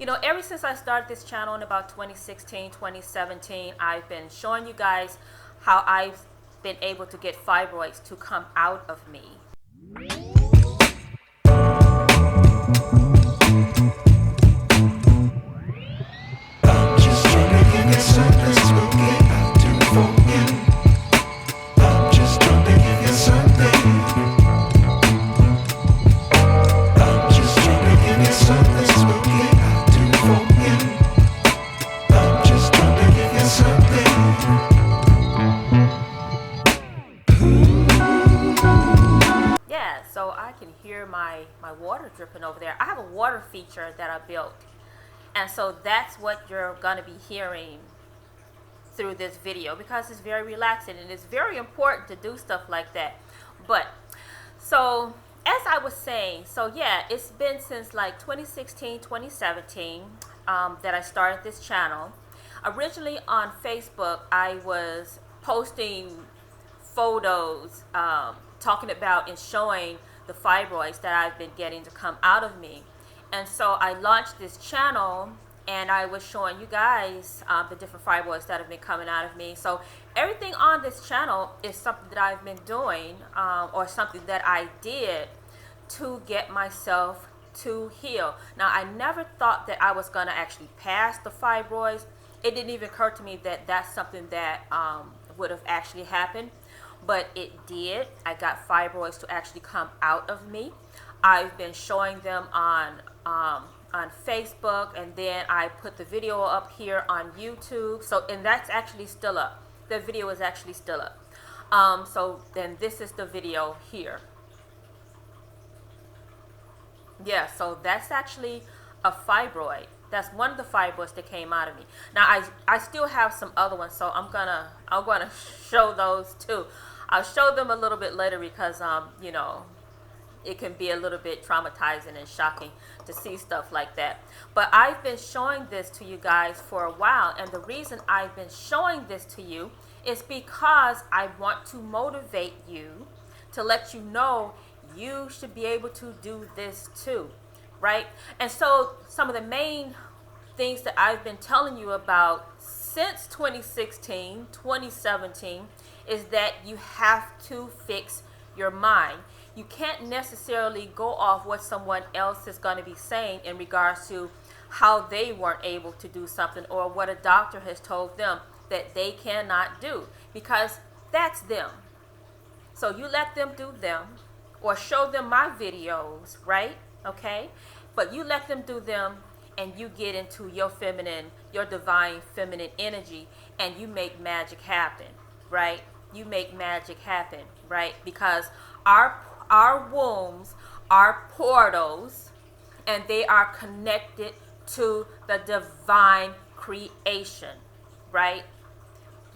Ever since I started this channel in about 2016, 2017, I've been showing you guys how I've been able to get fibroids to come out of me. Yeah, so I can hear my water dripping over there. I have a water feature that I built, and so that's what you're going to be hearing through this video, because it's very relaxing and it's very important to do stuff like that. But so as I was saying, so yeah, it's been since like 2016, 2017 that I started this channel. Originally on Facebook, I was posting photos talking about and showing the fibroids that I've been getting to come out of me. And so I launched this channel and I was showing you guys the different fibroids that have been coming out of me. So everything on this channel is something that I've been doing or something that I did to get myself to heal. Now, I never thought that I was going to actually pass the fibroids. It didn't even occur to me that that's something that would have actually happened, but it did. I got fibroids to actually come out of me. I've been showing them on Facebook, and then I put the video up here on YouTube. So, and that's actually still up. The video is actually still up. So then this is the video here. Yeah, so that's actually a fibroid. That's one of the fibroids that came out of me. Now I still have some other ones, so I'm gonna show those too. I'll show them a little bit later because it can be a little bit traumatizing and shocking to see stuff like that. But I've been showing this to you guys for a while, and the reason I've been showing this to you is because I want to motivate you, to let you know you should be able to do this too, right? And so some of the main things that I've been telling you about since 2016, 2017 is that you have to fix your mind. You can't necessarily go off what someone else is going to be saying in regards to how they weren't able to do something, or what a doctor has told them that they cannot do, because that's them. So you let them do them, or show them my videos, right? Okay? But you let them do them, and you get into your feminine, your divine feminine energy, and you make magic happen, right? You make magic happen, right? Because our wombs are portals, and they are connected to the divine creation, right?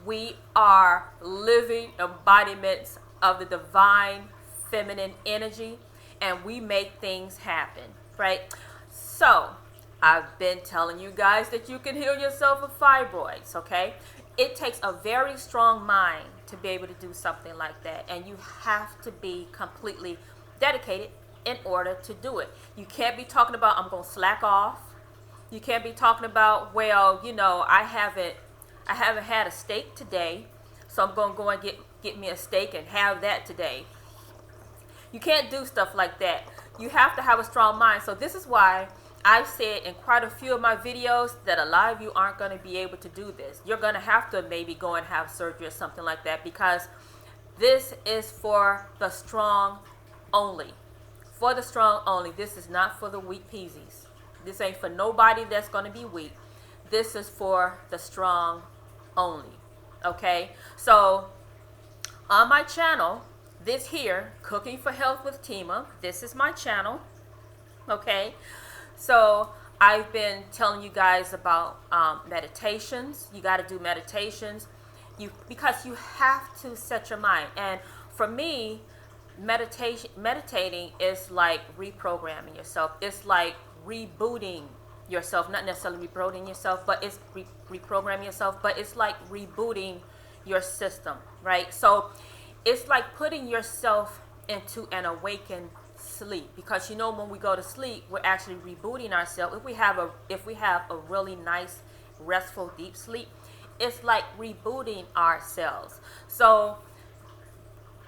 We are living embodiments of the divine feminine energy, and we make things happen, right? So I've been telling you guys that you can heal yourself of fibroids, okay? It takes a very strong mind to be able to do something like that, and you have to be completely dedicated in order to do it. You can't be talking about, I'm going to slack off. You can't be talking about, well, I haven't had a steak today, so I'm going to go and get me a steak and have that today. You can't do stuff like that. You have to have a strong mind. So this is why I've said in quite a few of my videos that a lot of you aren't going to be able to do this. You're going to have to maybe go and have surgery or something like that, because this is for the strong only. For the strong only. This is not for the weak peasies. This ain't for nobody that's going to be weak. This is for the strong only. Okay? So on my channel, this here, Cooking for Health with Timah, this is my channel. Okay? So I've been telling you guys about meditations. You got to do meditations, because you have to set your mind. And for me, meditating is like reprogramming yourself. It's like rebooting yourself, not necessarily rebooting yourself, but it's reprogramming yourself. But it's like rebooting your system, right? So it's like putting yourself into an awakened sleep, because you know when we go to sleep, we're actually rebooting ourselves. If we have a really nice, restful, deep sleep, it's like rebooting ourselves. So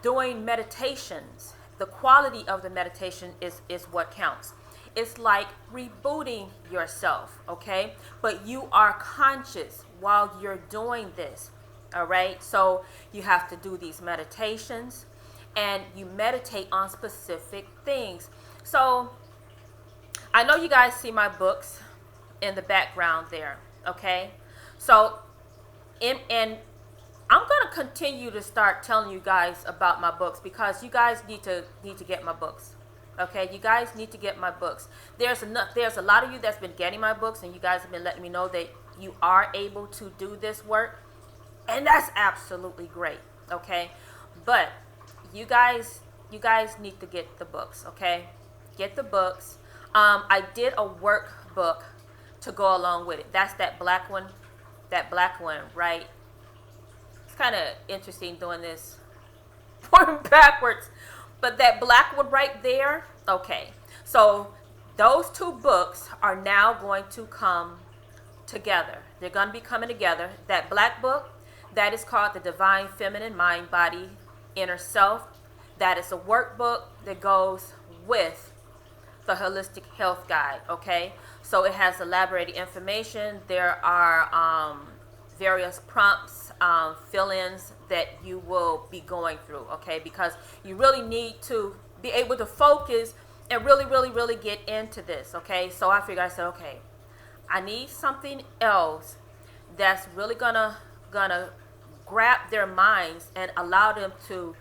doing meditations, the quality of the meditation is what counts. It's like rebooting yourself, okay? But you are conscious while you're doing this, all right? So you have to do these meditations, and you meditate on specific things. So I know you guys see my books in the background there, okay? So and I'm gonna continue to start telling you guys about my books, because you guys need to get my books. Okay, you guys need to get my books. There's a lot of you that's been getting my books, and you guys have been letting me know that you are able to do this work, and that's absolutely great. Okay, but you guys need to get the books. Okay, get the books. I did a workbook to go along with it. That's that black one. That black one, right? It's kind of interesting doing this going backwards. But that black one right there, okay. So those two books are now going to come together. They're going to be coming together. That black book, that is called The Divine Feminine Mind, Body, Inner Self. That is a workbook that goes with the Holistic Health Guide, okay? So it has elaborated information. There are various prompts, fill-ins that you will be going through, okay? Because you really need to be able to focus and really get into this, okay? So I figured, I said, okay, I need something else that's really gonna grab their minds and allow them to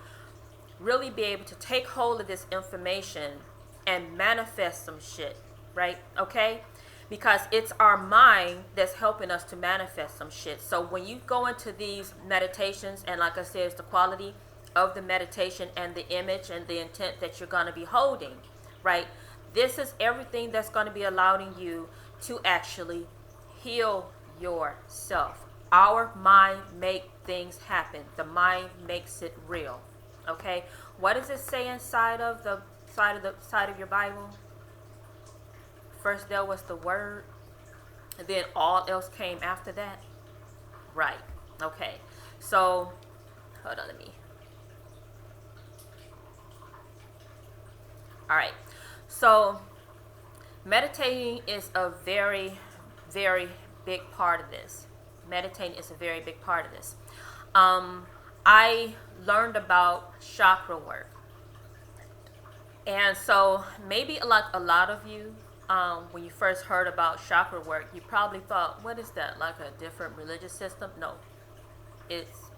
really be able to take hold of this information and manifest some shit, right? Okay? Because it's our mind that's helping us to manifest some shit. So when you go into these meditations, and like I said, it's the quality of the meditation and the image and the intent that you're going to be holding, right? This is everything that's going to be allowing you to actually heal yourself. Our mind makes things happen. The mind makes it real. Okay? What does it say inside of the side of your Bible? First there was the word, and then all else came after that. Right. Okay. So, hold on, all right. So, meditating is a very big part of this. Meditating is a very big part of this. I learned about chakra work. And so maybe like a lot of you, when you first heard about chakra work, you probably thought, what is that? Like a different religious system? No, it's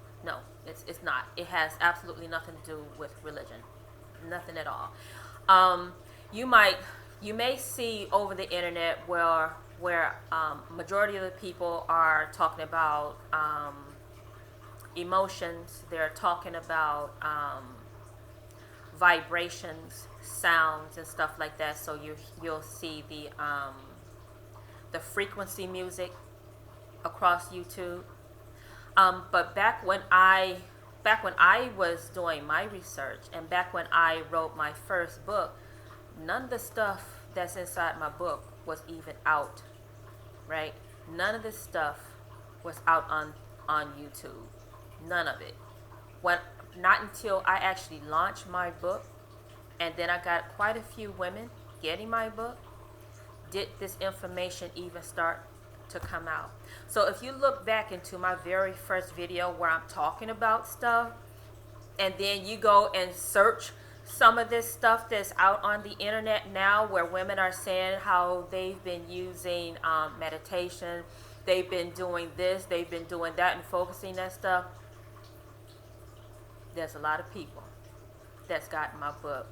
not. It has absolutely nothing to do with religion. Nothing at all. You may see over the internet where majority of the people are talking about emotions. They're talking about vibrations, sounds, and stuff like that. So you'll see the frequency music across YouTube. But back when I was doing my research, and back when I wrote my first book, none of the stuff that's inside my book was even out, right? None of this stuff was out on YouTube. None of it. Not until I actually launched my book, and then I got quite a few women getting my book, did this information even start to come out. So if you look back into my very first video where I'm talking about stuff, and then you go and search some of this stuff that's out on the internet now, where women are saying how they've been using meditation, they've been doing this, they've been doing that, and focusing that stuff, there's a lot of people that's gotten my book,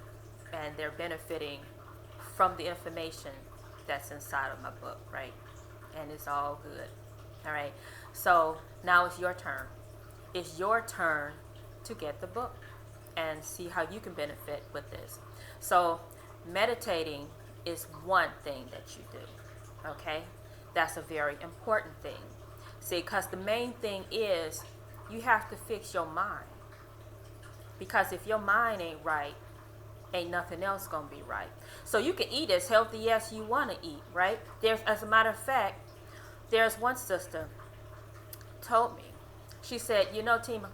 and they're benefiting from the information that's inside of my book, right? And it's all good. All right. So now it's your turn. It's your turn to get the book and see how you can benefit with this. So meditating is one thing that you do. Okay? That's a very important thing. See, because the main thing is you have to fix your mind. Because if your mind ain't right, ain't nothing else gonna be right. So you can eat as healthy as you want to eat, right? There's, as a matter of fact, there's one sister told me, she said, you know, Timah,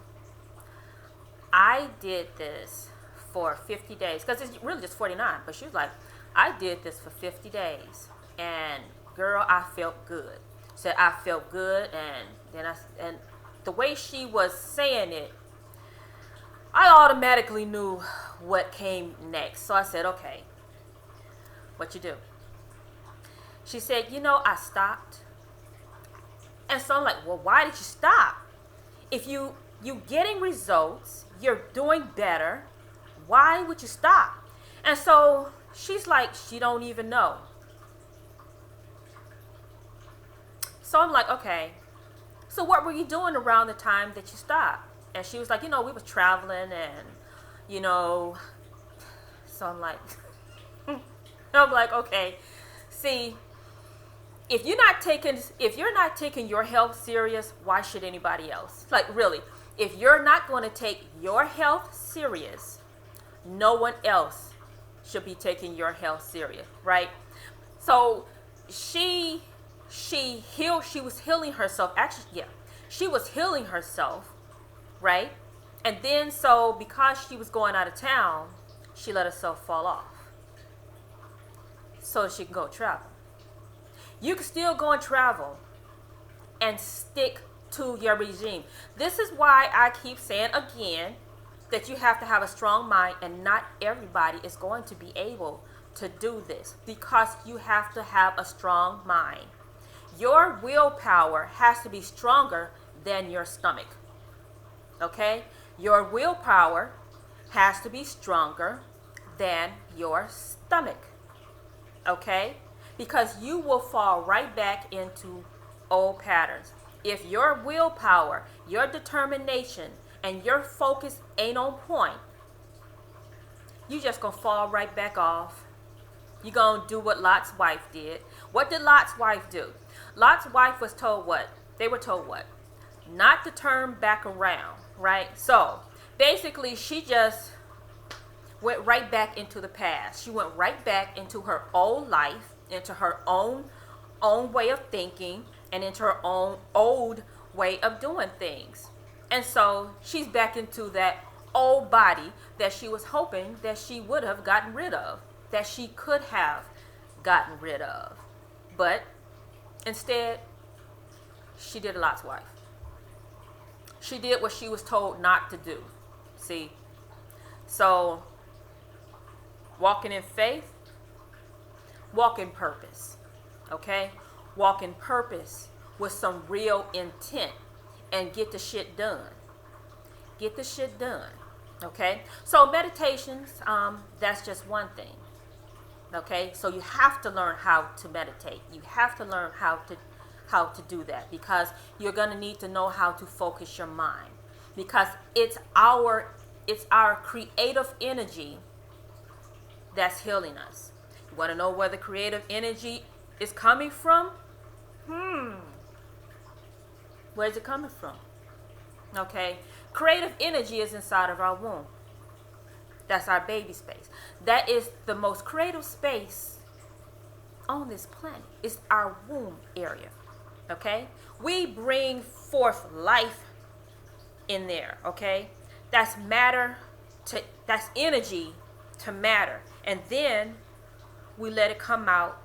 I did this for 50 days, because it's really just 49, but she was like, I did this for 50 days, and girl, I felt good. Said I felt good, and then and the way she was saying it, I automatically knew what came next. So I said, okay, what you do? She said, you know, I stopped. And so I'm like, well, why did you stop? If you getting results, you're doing better, why would you stop? And so she's like, she don't even know. So I'm like, okay, so what were you doing around the time that you stopped? And she was like, you know, we were traveling and, you know, so I'm like, okay, see, if you're not taking your health serious, why should anybody else? Like, really, if you're not going to take your health serious, no one else should be taking your health serious, right? So she was healing herself. Actually, yeah, she was healing herself, right? And then, so because she was going out of town, she let herself fall off so she can go travel. You can still go and travel and stick to your regime. This is why I keep saying again that you have to have a strong mind, and not everybody is going to be able to do this, because you have to have a strong mind. Your willpower has to be stronger than your stomach. Okay? Your willpower has to be stronger than your stomach. Okay? Because you will fall right back into old patterns. If your willpower, your determination, and your focus ain't on point, you just gonna fall right back off. You're gonna do what Lot's wife did. What did Lot's wife do? Lot's wife was told what? They were told what? Not to turn back around, right? So basically she just went right back into the past. She went right back into her old life, into her own way of thinking, and into her own old way of doing things. And so she's back into that old body that she was hoping that she would have gotten rid of, that she could have gotten rid of. But instead, she did Lot's wife. She did what she was told not to do. See? So, walking in faith, walk in purpose. Okay? Walk in purpose with some real intent, and get the shit done. Get the shit done. Okay? So meditations, that's just one thing. Okay? So you have to learn how to meditate. You have to learn how to do that, because you're going to need to know how to focus your mind, because it's our creative energy that's healing us. You want to know where the creative energy is coming from? Where's it coming from? Okay? Creative energy is inside of our womb. That's our baby space. That is the most creative space on this planet. It's our womb area. Okay? We bring forth life in there. Okay? That's energy to matter. And then we let it come out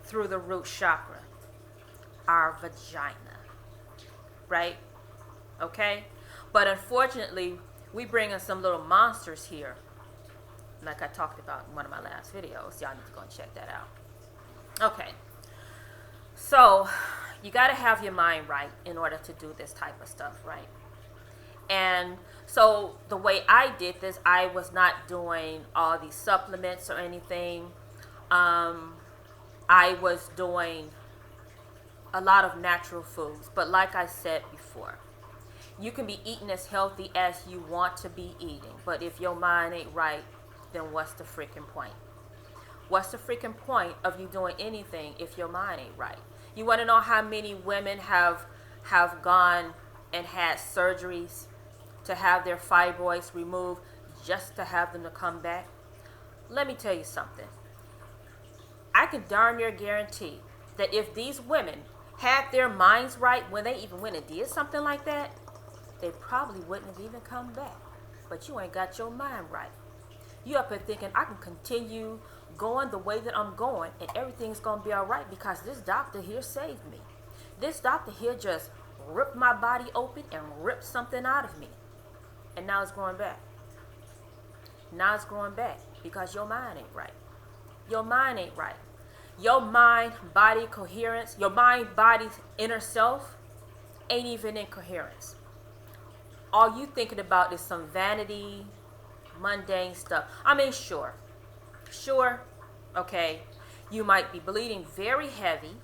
through the root chakra, our vagina. Right? Okay? But unfortunately, we bring in some little monsters here, like I talked about in one of my last videos. Y'all need to go and check that out. Okay. So, you got to have your mind right in order to do this type of stuff, right? And so, the way I did this, I was not doing all these supplements or anything. I was doing a lot of natural foods. But like I said before, you can be eating as healthy as you want to be eating. But if your mind ain't right, then what's the freaking point? What's the freaking point of you doing anything if your mind ain't right? You want to know how many women have gone and had surgeries to have their fibroids removed just to have them to come back? Let me tell you something. I can darn near guarantee that if these women had their minds right when they even went and did something like that, they probably wouldn't have even come back. But you ain't got your mind right. You up there thinking, I can continue going the way that I'm going and everything's going to be all right because this doctor here saved me. This doctor here just ripped my body open and ripped something out of me. And now it's growing back. Now it's growing back because your mind ain't right. Your mind ain't right. Your mind-body coherence, your mind-body's inner self ain't even in coherence. All you thinking about is some vanity, mundane stuff. I mean, sure, okay, you might be bleeding very heavy.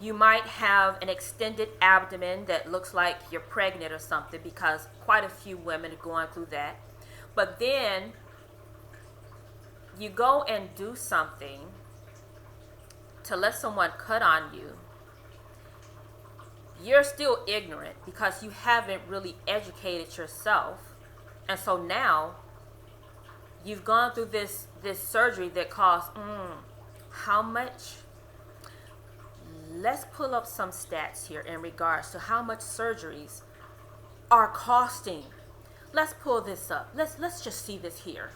You might have an extended abdomen that looks like you're pregnant or something, because quite a few women are going through that. But then you go and do something to let someone cut on you. You're still ignorant because you haven't really educated yourself. And so now you've gone through this surgery that costs how much? Let's pull up some stats here in regards to how much surgeries are costing. Let's pull this up. Let's just see this here.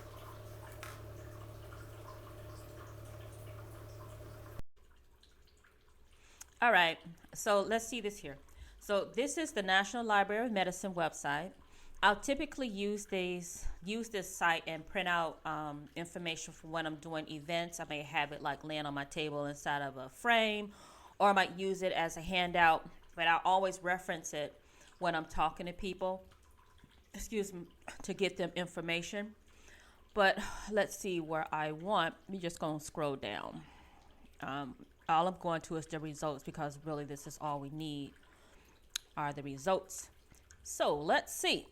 All right, so let's see this here. So this is the National Library of Medicine website. I'll typically use this site and print out information from when I'm doing events. I may have it like laying on my table inside of a frame, or I might use it as a handout, but I'll always reference it when I'm talking to people, to get them information. But let's see where I want. We're just going to scroll down. All I'm going to is the results, because really this is all we need are the results. So let's see.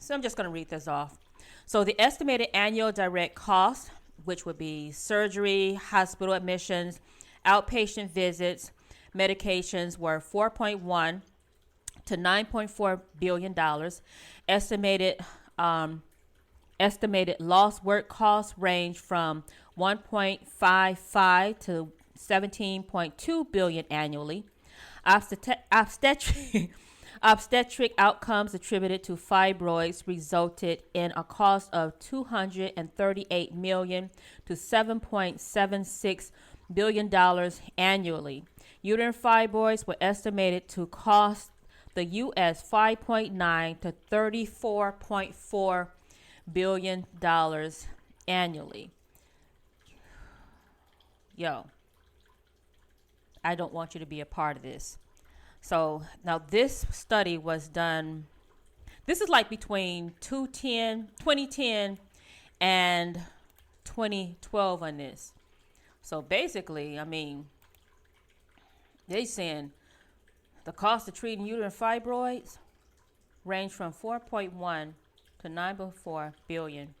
So I'm just going to read this off. So the estimated annual direct cost, which would be surgery, hospital admissions, outpatient visits, medications, were $4.1 to $9.4 billion. Estimated lost work costs range from 1.55 to 17.2 billion annually. Obstetric outcomes attributed to fibroids resulted in a cost of $238 million to $7.76 billion annually. Uterine fibroids were estimated to cost the U.S. $5.9 to $34.4 billion annually. Yo, I don't want you to be a part of this. So now this study was done, this is like between 2010 and 2012 on this. So basically, I mean, they saying the cost of treating uterine fibroids range from 4.1 to 9.4 billion,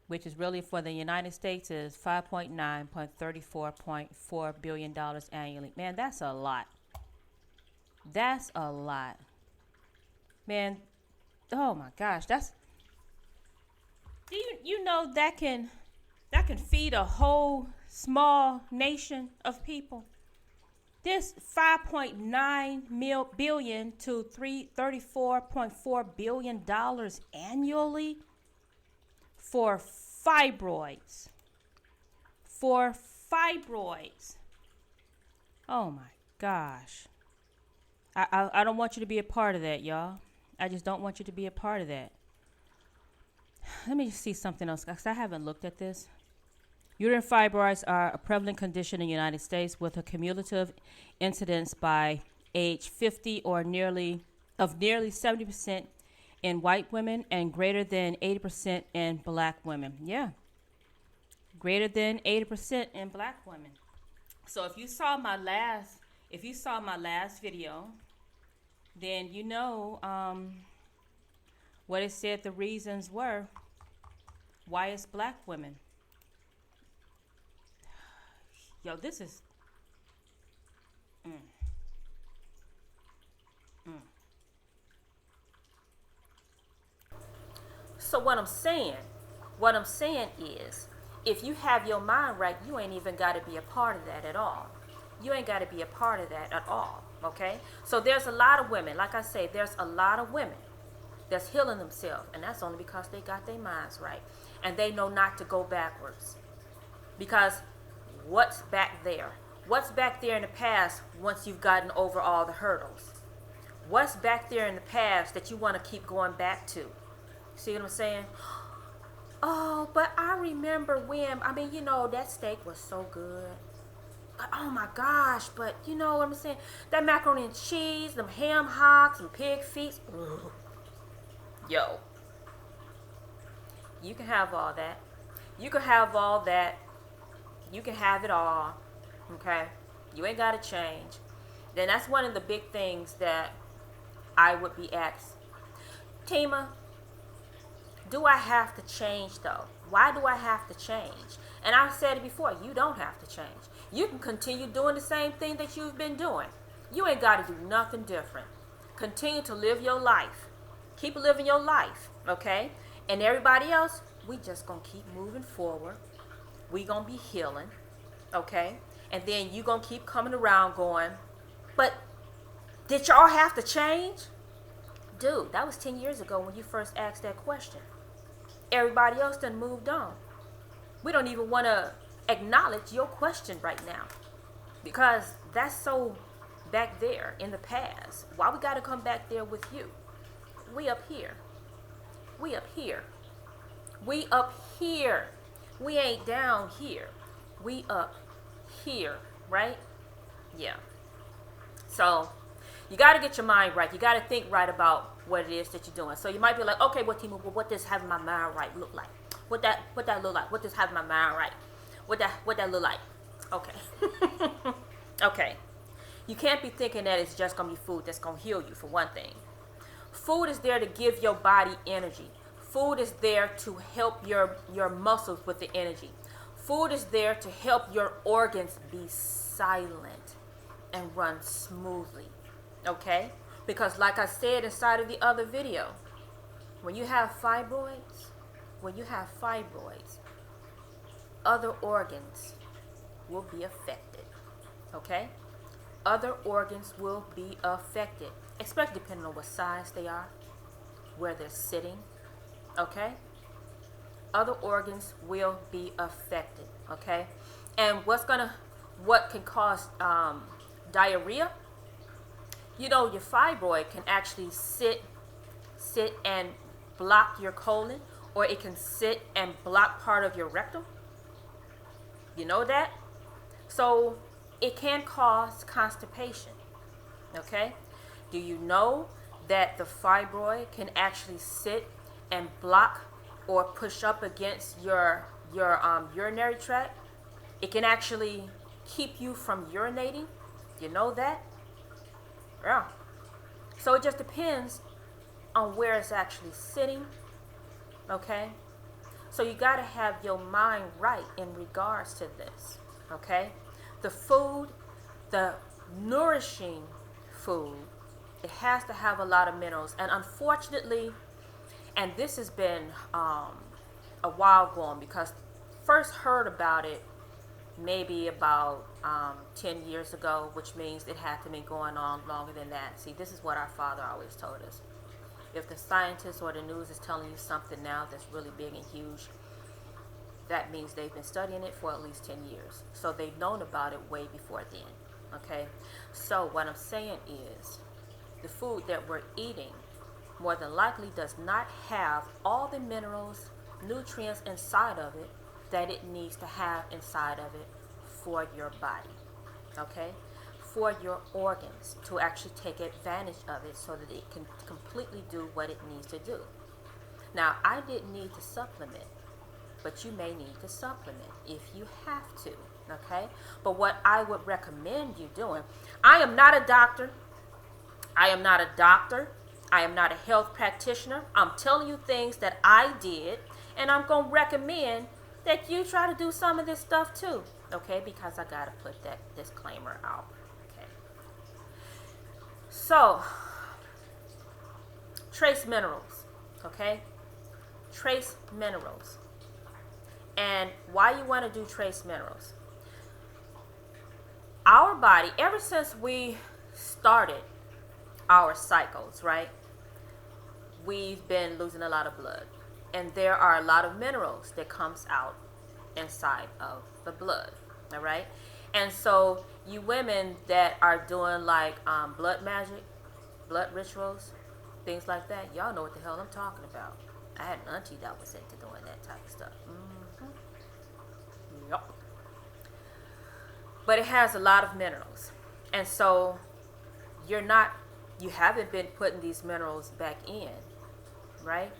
which is really for the United States is $5.9.34.4 billion annually. Man, that's a lot. That's a lot. Man, oh my gosh, that's, do you know that can feed a whole small nation of people? This 5.9 billion to $34.4 billion annually for fibroids. For fibroids. Oh my gosh. I don't want you to be a part of that, y'all. I just don't want you to be a part of that. Let me see something else, because I haven't looked at this. Uterine fibroids are a prevalent condition in the United States with a cumulative incidence by age 50 or nearly 70% in white women and greater than 80% in black women. Yeah. Greater than 80% in black women. So if you saw my last video, then you know what it said the reasons were why it's black women. Yo, this is So what I'm saying is, if you have your mind right, you ain't even got to be a part of that at all. You ain't got to be a part of that at all, okay? So there's a lot of women, like I say, there's a lot of women that's healing themselves, and that's only because they got their minds right, and they know not to go backwards. Because what's back there? What's back there in the past once you've gotten over all the hurdles? What's back there in the past that you want to keep going back to? See what I'm saying? Oh, but I remember when, that steak was so good. But oh my gosh, but you know what I'm saying? That macaroni and cheese, them ham hocks, and pig feet. Ugh. Yo. You can have all that. You can have all that. You can have it all. Okay? You ain't got to change. Then that's one of the big things that I would be asked. Timah, do I have to change though? Why do I have to change? And I've said it before, you don't have to change. You can continue doing the same thing that you've been doing. You ain't got to do nothing different. Continue to live your life. Keep living your life, okay? And everybody else, we just going to keep moving forward. We going to be healing, okay? And then you going to keep coming around going, but did y'all have to change? Dude, that was 10 years ago when you first asked that question. Everybody else done moved on. We don't even want to acknowledge your question right now because that's so back there in the past. Why we got to come back there with you? We up here. We up here. We up here. We ain't down here. We up here, right? Yeah. So you got to get your mind right. You got to think right about what it is that you're doing. So you might be like, okay, well, Timah, what does having my mind right look like? What that look like? What does having my mind right? What that look like? Okay. Okay. You can't be thinking that it's just gonna be food that's gonna heal you, for one thing. Food is there to give your body energy. Food is there to help your muscles with the energy. Food is there to help your organs be silent and run smoothly. Okay? Because like I said inside of the other video, when you have fibroids, other organs will be affected. Okay? Other organs will be affected, especially depending on what size they are, where they're sitting. Okay? Other organs will be affected. Okay? And what can cause diarrhea? You know, your fibroid can actually sit and block your colon, or it can sit and block part of your rectum. You know that? So it can cause constipation. Okay? Do you know that the fibroid can actually sit and block or push up against your urinary tract? It can actually keep you from urinating. You know that? Yeah. So it just depends on where it's actually sitting. Okay? So you got to have your mind right in regards to this. Okay? The food, the nourishing food, it has to have a lot of minerals. And unfortunately, and this has been a while gone, because first heard about it maybe about 10 years ago, which means it had to be going on longer than that. See, this is what our father always told us. If the scientists or the news is telling you something now that's really big and huge, that means they've been studying it for at least 10 years. So they've known about it way before then. Okay? So what I'm saying is, the food that we're eating more than likely does not have all the minerals, nutrients inside of it that it needs to have inside of it for your body. Okay? For your organs to actually take advantage of it so that it can completely do what it needs to do. Now, I didn't need to supplement, but you may need to supplement if you have to. Okay? But what I would recommend you doing, I am not a doctor. I am not a doctor. I am not a health practitioner. I'm telling you things that I did, and I'm going to recommend that you try to do some of this stuff too. Okay? Because I got to put that disclaimer out. Okay? So, trace minerals. Okay? trace minerals. And why you want to do trace minerals? Our body, ever since we started our cycles, right, we've been losing a lot of blood. And there are a lot of minerals that comes out inside of the blood, all right? And so you women that are doing like blood magic, blood rituals, things like that, y'all know what the hell I'm talking about. I had an auntie that was into doing that type of stuff. Yep. But it has a lot of minerals. And so you haven't been putting these minerals back in, right?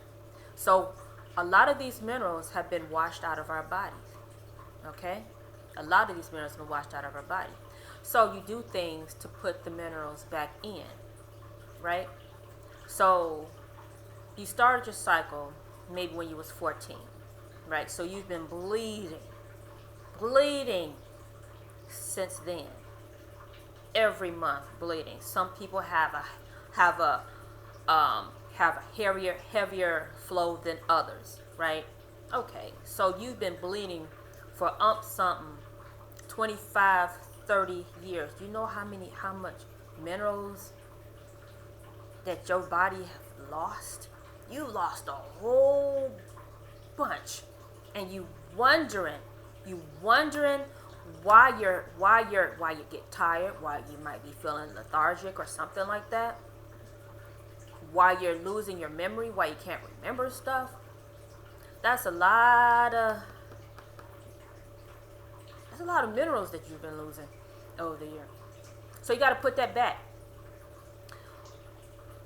So a lot of these minerals have been washed out of our bodies, okay? A lot of these minerals have been washed out of our body. So you do things to put the minerals back in, right? So you started your cycle maybe when you was 14, right? So you've been bleeding since then. Every month bleeding. Some people have a heavier flow than others, right? Okay, so you've been bleeding for something 25, 30 years. Do you know how much minerals that your body have lost? You lost a whole bunch, and you wondering why you get tired, why you might be feeling lethargic or something like that, why you're losing your memory, why you can't remember stuff. That's a lot of minerals that you've been losing over the year. So you got to put that back.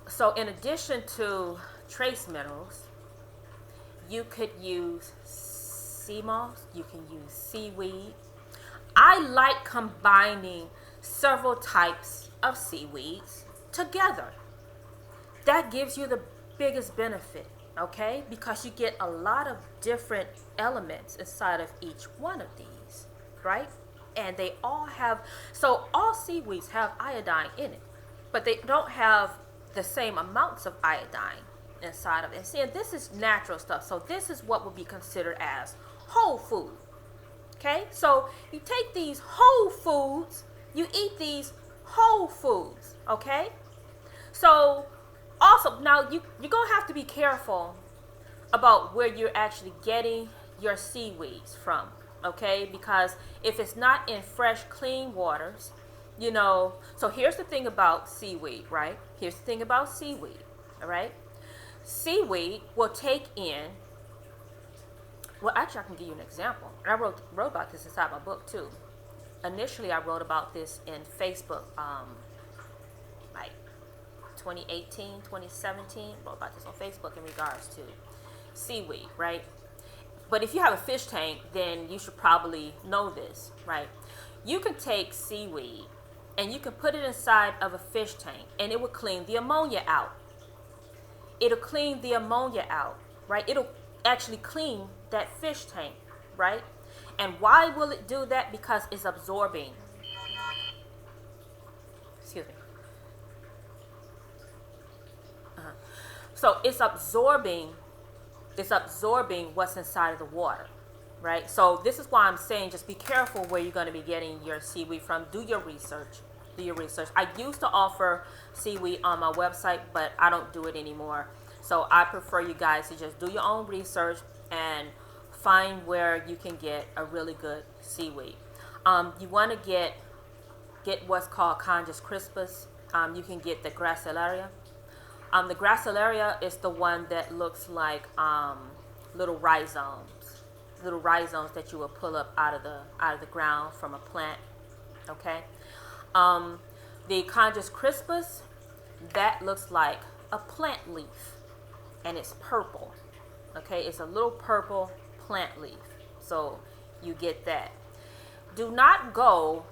So in addition to trace minerals, you could use sea moss, you can use seaweed. I like combining several types of seaweeds together. That gives you the biggest benefit, okay? Because you get a lot of different elements inside of each one of these, right? And they all have, so all seaweeds have iodine in it, but they don't have the same amounts of iodine inside of it. And see, this is natural stuff. So this is what would be considered as whole food. Okay, so you take these whole foods, you eat these whole foods, okay? So also, now you're going to have to be careful about where you're actually getting your seaweeds from, okay? Because if it's not in fresh, clean waters, so here's the thing about seaweed, right? Here's the thing about seaweed, all right? Seaweed will take in, well, actually, I can give you an example. I wrote about this inside my book, too. Initially, I wrote about this in Facebook, like 2018, 2017. Wrote about this on Facebook in regards to seaweed, right? But if you have a fish tank, then you should probably know this, right? You can take seaweed, and you can put it inside of a fish tank, and it will clean the ammonia out. It'll clean the ammonia out, right? It'll actually clean that fish tank, right? And why will it do that? Because it's absorbing. Excuse me. So it's absorbing what's inside of the water, right? So this is why I'm saying just be careful where you're going to be getting your seaweed from. Do your research. I used to offer seaweed on my website, but I don't do it anymore. So I prefer you guys to just do your own research and find where you can get a really good seaweed. You want to get what's called Conjus crispus. You can get the gracilaria. The gracilaria is the one that looks like little rhizomes that you will pull up out of the ground from a plant. Okay. The Conjus crispus, that looks like a plant leaf, and it's purple. Okay, it's a little purple plant leaf. So you get that. Do not go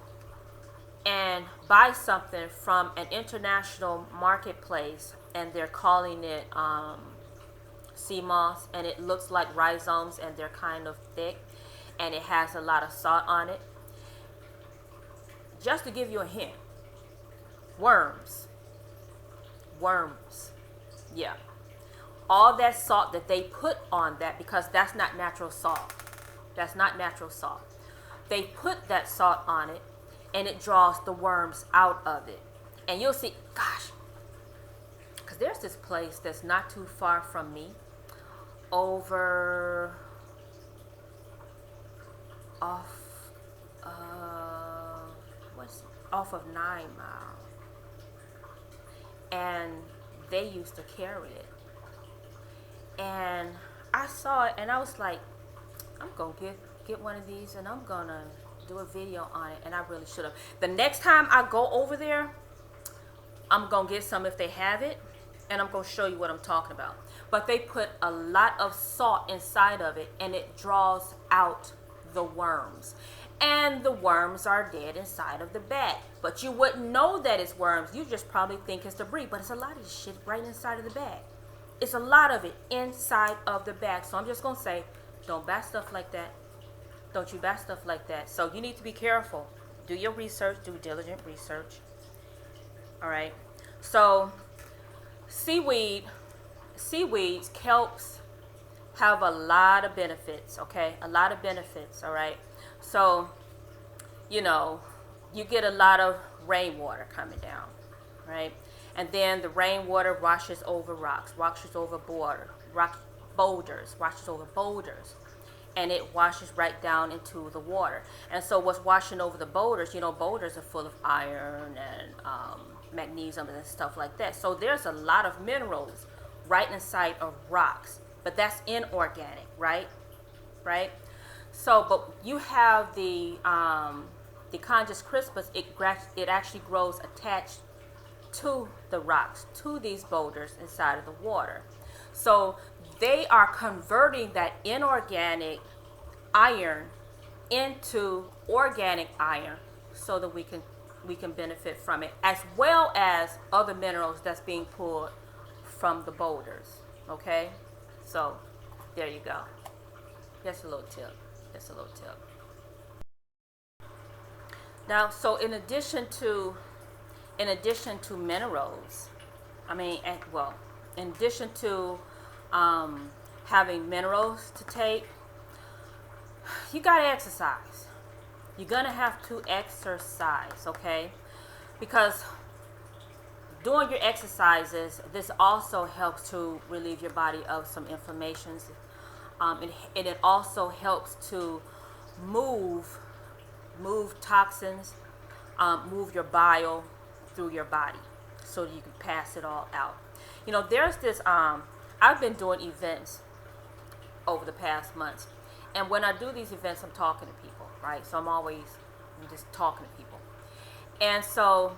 and buy something from an international marketplace and they're calling it sea moss, and it looks like rhizomes, and they're kind of thick, and it has a lot of salt on it. Just to give you a hint, worms, yeah. all that salt that they put on that, because that's not natural salt. That's not natural salt. They put that salt on it, and it draws the worms out of it. And you'll see, gosh, because there's this place that's not too far from me, over off of 9 Mile, and they used to carry it, and I saw it, and I was like, I'm gonna get one of these, and I'm gonna do a video on it. And I really should have. The next time I go over there, I'm gonna get some if they have it, and I'm gonna show you what I'm talking about. But they put a lot of salt inside of it, and it draws out the worms. And the worms are dead inside of the bag. But you wouldn't know that it's worms. You just probably think it's debris. But it's a lot of this shit right inside of the bag. It's a lot of it inside of the bag. So I'm just going to say, don't buy stuff like that. Don't you buy stuff like that. So you need to be careful. Do your research. Do diligent research. All right. So seaweeds, kelps have a lot of benefits. Okay. A lot of benefits. All right. So, you know, you get a lot of rainwater coming down, right? And then the rainwater washes over rocks, washes over boulders, and it washes right down into the water. And so what's washing over the boulders, you know, boulders are full of iron and magnesium and stuff like that. So there's a lot of minerals right inside of rocks, but that's inorganic, right? Right? So, but you have the Conjus crispus. It actually grows attached to the rocks, to these boulders inside of the water. So they are converting that inorganic iron into organic iron, so that we can benefit from it, as well as other minerals that's being pulled from the boulders. Okay, so there you go. That's a little tip. That's a little tip. Now, so in addition to minerals, in addition to having minerals to take, you gotta exercise. You're gonna have to exercise, okay? Because doing your exercises, this also helps to relieve your body of some inflammations. And it also helps to move toxins, move your bile through your body, so that you can pass it all out. You know, there's this, I've been doing events over the past months. And when I do these events, I'm talking to people, right? So I'm just talking to people. And so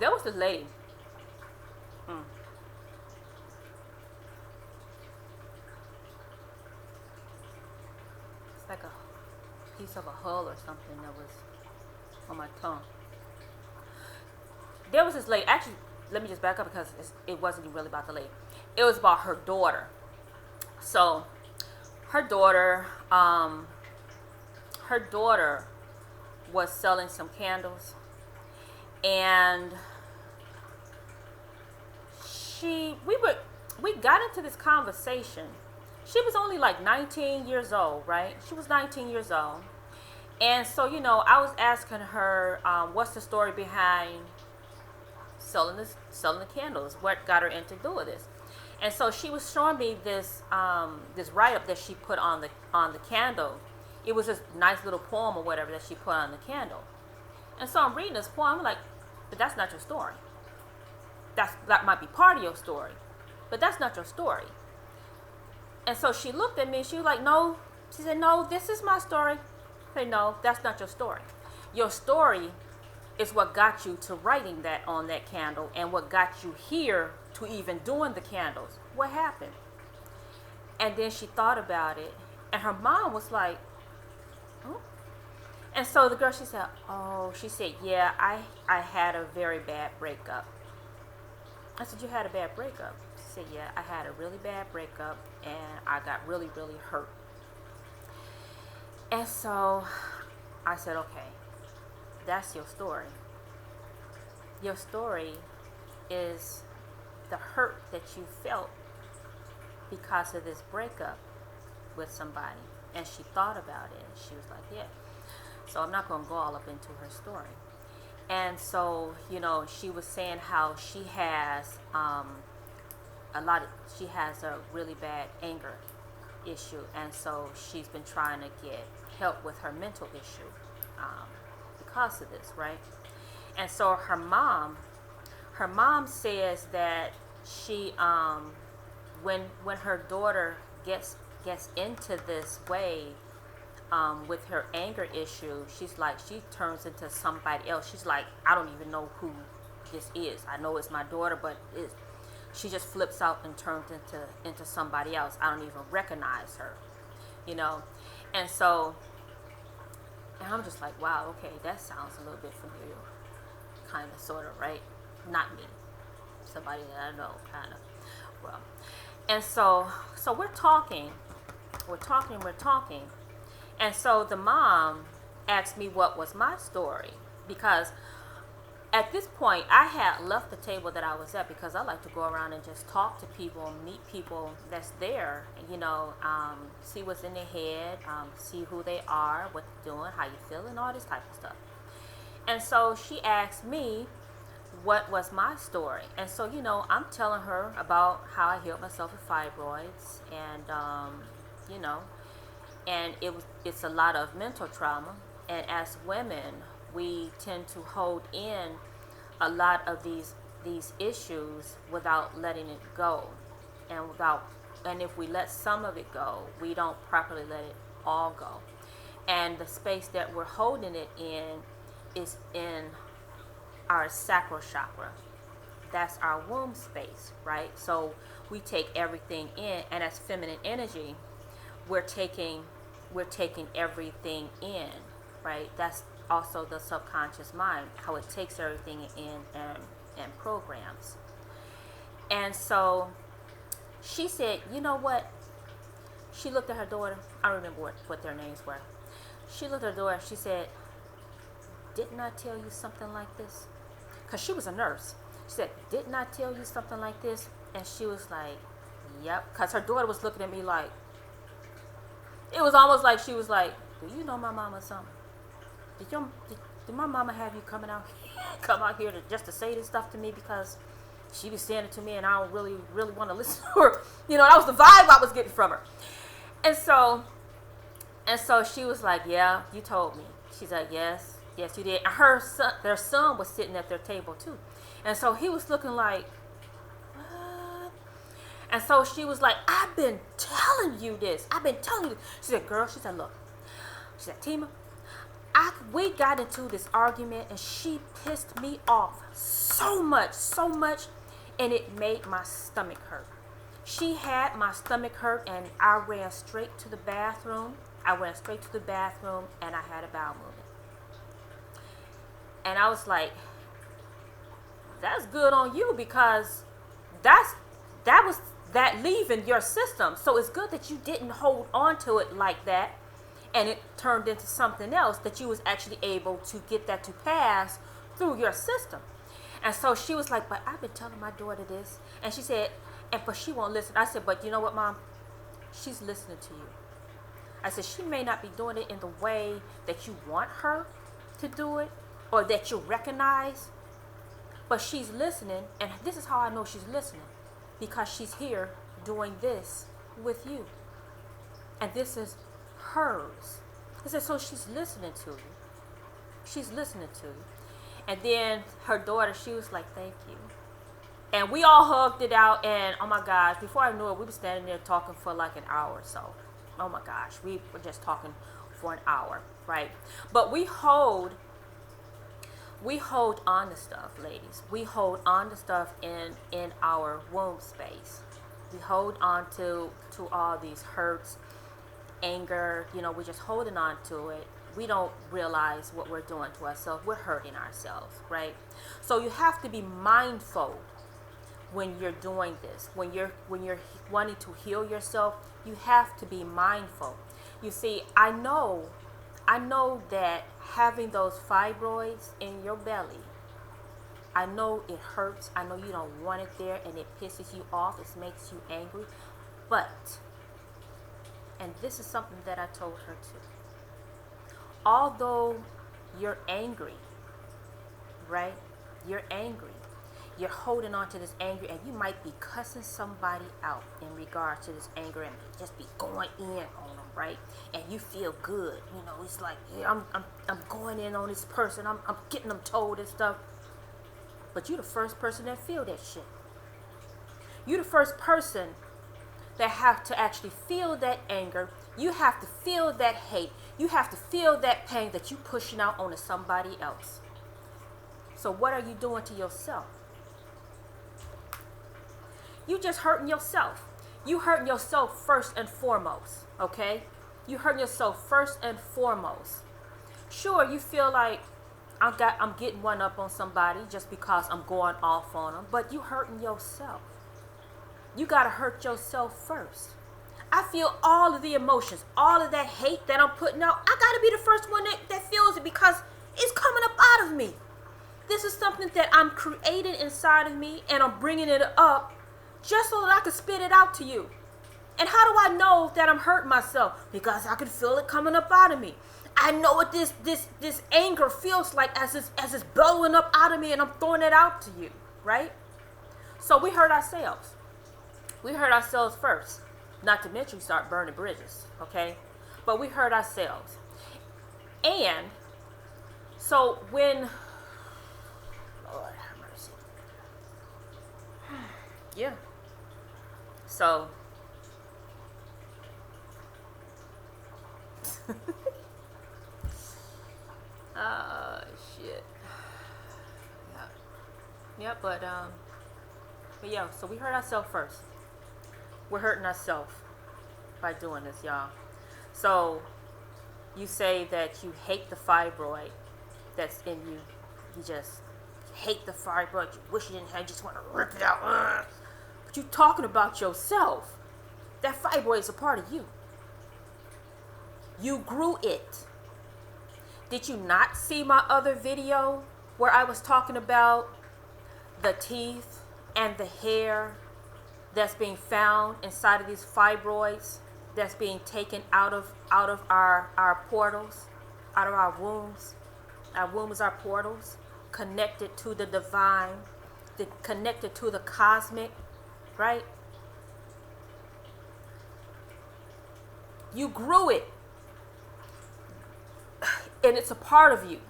there was this lady. It's like a piece of a hull or something that was on my tongue. There was this lady. Actually, let me just back up, because it wasn't really about the lady. It was about her daughter. So her daughter was selling some candles, and we got into this conversation. She was only like 19 years old, right? She was 19 years old. And so, you know, I was asking her, what's the story behind selling the candles? What got her into doing this? And so she was showing me this write-up that she put on the candle. It was this nice little poem or whatever that she put on the candle. And so I'm reading this poem. I'm like, but that's not your story. That might be part of your story, but that's not your story. And so she looked at me. She was like, no. She said, no, this is my story. I said, no, that's not your story. Your story is what got you to writing that on that candle, and what got you here to even doing the candles. What happened? And then she thought about it, and her mom was like, oh. And so the girl, she said, yeah, I had a very bad breakup. I said, you had a bad breakup? She said, yeah, I had a really bad breakup, and I got really, really hurt. And so I said, okay, that's your story. Your story is the hurt that you felt because of this breakup with somebody. And she thought about it, and she was like, yeah. So I'm not going to go all up into her story. And so, she was saying how she has she has a really bad anger issue, and so she's been trying to get help with her mental issue because of this, right? And so her mom says that she when her daughter gets into this way with her anger issue, she turns into somebody else. She's like, I don't even know who this is. I know it's my daughter, but she just flips out and turns into somebody else. I don't even recognize her, And so, and I'm just like, wow, okay, that sounds a little bit familiar, kind of, sort of, right? Not me, somebody that I know, kind of. Well, and so we're talking. And so the mom asked me what was my story, because at this point I had left the table that I was at, because I like to go around and just talk to people, meet people that's there, see what's in their head, see who they are, what they're doing, how you feeling, all this type of stuff. And so she asked me what was my story. And so, I'm telling her about how I healed myself with fibroids, and and it's a lot of mental trauma. And as women, we tend to hold in a lot of these issues without letting it go, and if we let some of it go, we don't properly let it all go. And the space that we're holding it in is in our sacral chakra. That's our womb space, right? So we take everything in, and as feminine energy, we're taking everything in, right? That's also the subconscious mind, how it takes everything in and programs. And so she said, you know what? She looked at her daughter. I don't remember what their names were. She looked at her daughter. She said, didn't I tell you something like this? Because she was a nurse. She said, didn't I tell you something like this? And she was like, yep. Because her daughter was looking at me like, it was almost like she was like, do you know my mama something? Did my mama have you come out here just to say this stuff to me, because she was saying it to me and I don't really want to listen to her. That was the vibe I was getting from her. And so she was like, yeah, you told me. She's like, yes, you did. And their son was sitting at their table too. And so he was looking like, what? And so she was like, I've been telling you this. She said, girl, she said, look. She said, Timah, we got into this argument and she pissed me off so much, and it made my stomach hurt. She had my stomach hurt, and I ran straight to the bathroom. And I had a bowel movement. And I was like, that's good on you, because that was leaving your system. So it's good that you didn't hold on to it like that, and it turned into something else, that you was actually able to get that to pass through your system. And so she was like, but I've been telling my daughter this. And she said, but she won't listen. I said, but you know what, Mom? She's listening to you. I said, she may not be doing it in the way that you want her to do it, or that you recognize, but she's listening. And this is how I know she's listening, because she's here doing this with you. And this is hers. I said, so she's listening to you. And then her daughter, she was like, thank you. And we all hugged it out, and oh my gosh, before I knew it, we were standing there talking for like an hour or so. Oh my gosh, we were just talking for an hour, right? But we hold on to stuff, ladies. We hold on to stuff in our womb space. We hold on to all these hurts, anger, we're just holding on to it. We don't realize what we're doing to ourselves. We're hurting ourselves, right? So you have to be mindful when you're doing this. When you're wanting to heal yourself, you have to be mindful. You see, I know that having those fibroids in your belly, I know it hurts. I know you don't want it there, and it pisses you off. It makes you angry. But, and this is something that I told her too, although you're angry, right? You're angry. You're holding on to this anger, and you might be cussing somebody out in regards to this anger, and just be going in on them, right? And you feel good, you know. It's like, yeah, I'm going in on this person. I'm getting them told and stuff. But you're the first person that feel that shit. You're the first person that have to actually feel that anger. You have to feel that hate. You have to feel that pain that you pushing out onto somebody else. So what are you doing to yourself? You just hurting yourself. You hurting yourself first and foremost, okay? You hurting yourself first and foremost. Sure, you feel like I'm getting one up on somebody just because I'm going off on them, but you hurting yourself. You gotta hurt yourself first. I feel all of the emotions, all of that hate that I'm putting out. I gotta be the first one that feels it because it's coming up out of me. This is something that I'm creating inside of me, and I'm bringing it up just so that I can spit it out to you. And how do I know that I'm hurting myself? Because I can feel it coming up out of me. I know what this anger feels like as it's bellowing up out of me, and I'm throwing it out to you, right? So we hurt ourselves. We hurt ourselves first. Not to mention start burning bridges, okay? But we hurt ourselves. And so when, Lord have mercy. Yeah. So shit. Yeah, but yeah, so we hurt ourselves first. We're hurting ourselves by doing this, y'all. So you say that you hate the fibroid that's in you. You just hate the fibroid. You wish you didn't have. You just want to rip it out. But you're talking about yourself. That fibroid is a part of you. You grew it. Did you not see my other video where I was talking about the teeth and the hair that's being found inside of these fibroids that's being taken out of our portals, out of our wombs? Our wombs are portals connected to the divine, connected to the cosmic, right? You grew it, and it's a part of you,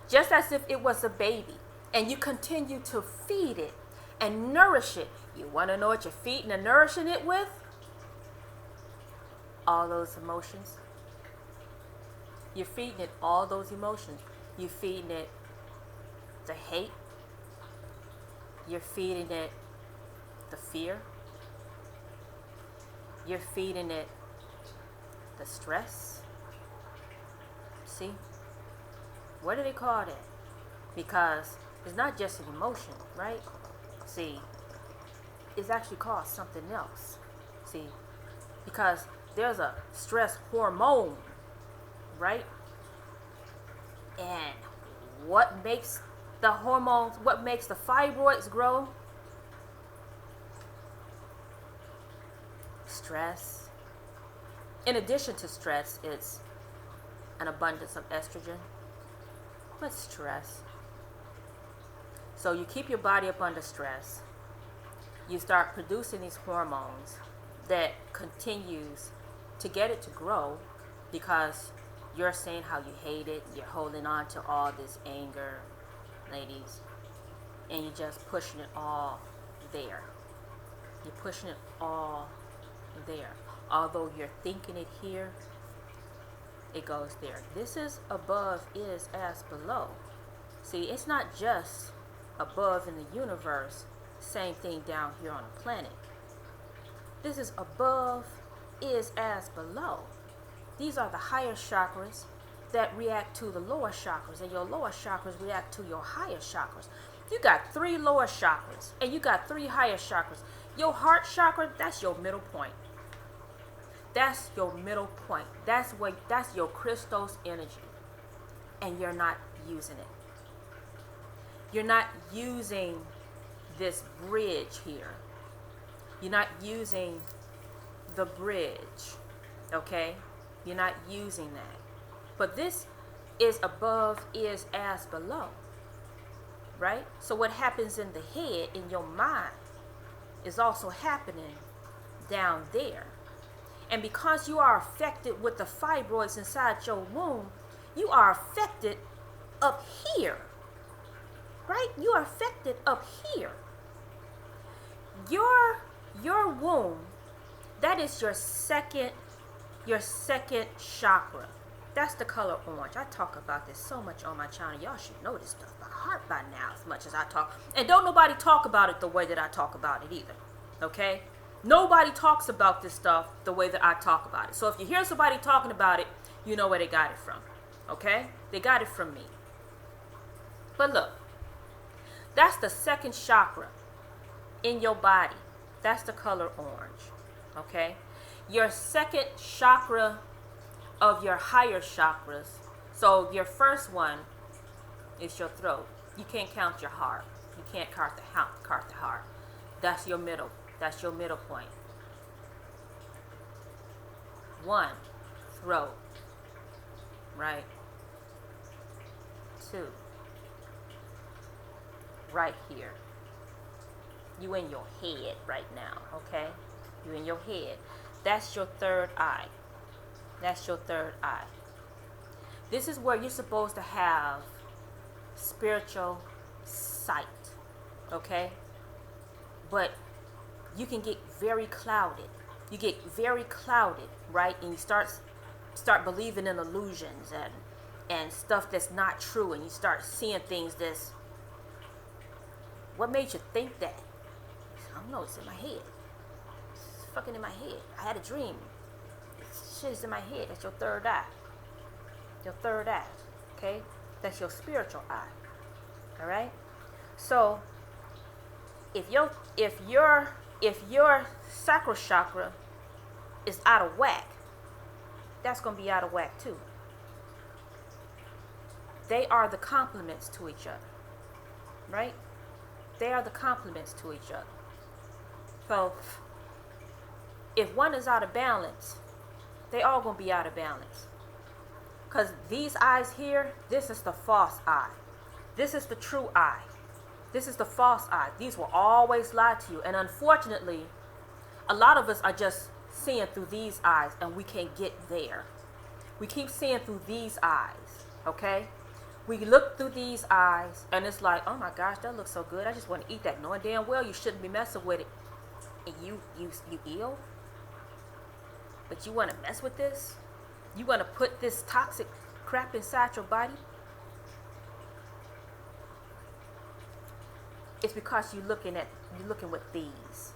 just as if it was a baby, and you continue to feed it and nourish it. You want to know what you're feeding and nourishing it with? All those emotions. You're feeding it all those emotions. You're feeding it the hate. You're feeding it the fear. You're feeding it the stress. See? What do they call that? Because it's not just an emotion, right? See, it's actually called something else. See, because there's a stress hormone, right? And what makes the hormones, what makes the fibroids grow? Stress. In addition to stress, it's an abundance of estrogen. What's stress? So you keep your body up under stress. You start producing these hormones that continues to get it to grow because you're saying how you hate it. You're holding on to all this anger, ladies, and you're just pushing it all there. You're pushing it all there. Although you're thinking it here, it goes there. This is above is as below. See, it's not just above in the universe, same thing down here on the planet. This is above is as below. These are the higher chakras that react to the lower chakras, and your lower chakras react to your higher chakras. You got 3 lower chakras and you got 3 higher chakras. Your heart chakra, that's your middle point. That's your middle point. That's your Christos energy. And you're not using it. You're not using this bridge here. You're not using the bridge, okay? You're not using that. But this is above, is as below, right? So what happens in the head, in your mind, is also happening down there. And because you are affected with the fibroids inside your womb, you are affected up here, right? You are affected up here. Your womb, that is your second chakra. That's the color orange. I talk about this so much on my channel. Y'all should know this stuff by heart by now as much as I talk. And don't nobody talk about it the way that I talk about it either, okay? Nobody talks about this stuff the way that I talk about it. So if you hear somebody talking about it, you know where they got it from, okay? They got it from me. But look, that's the second chakra in your body. That's the color orange, okay? Your second chakra of your higher chakras. So your first one is your throat. You can't count your heart. You can't count the heart. That's your middle. That's your middle point. 1, throat, right? 2, right here. You in your head right now, okay? You in your head. That's your third eye. That's your third eye. This is where you're supposed to have spiritual sight, okay? But you can get very clouded. You get very clouded, right? And you start believing in illusions and stuff that's not true, and you start seeing things that's, what made you think that? I don't know, it's in my head. It's fucking in my head. I had a dream. Shit is in my head. That's your third eye. Your third eye, okay? That's your spiritual eye. All right? So if your sacral chakra is out of whack, that's going to be out of whack too. They are the complements to each other, right? They are the complements to each other. So if one is out of balance, they all going to be out of balance. Because these eyes here, this is the false eye. This is the true eye. This is the false eye. These will always lie to you. And unfortunately, a lot of us are just seeing through these eyes, and we can't get there. We keep seeing through these eyes, okay? We look through these eyes, and it's like, oh my gosh, that looks so good. I just want to eat that, knowing damn well you shouldn't be messing with it. And you ill? But you want to mess with this? You want to put this toxic crap inside your body? It's because you're looking with these.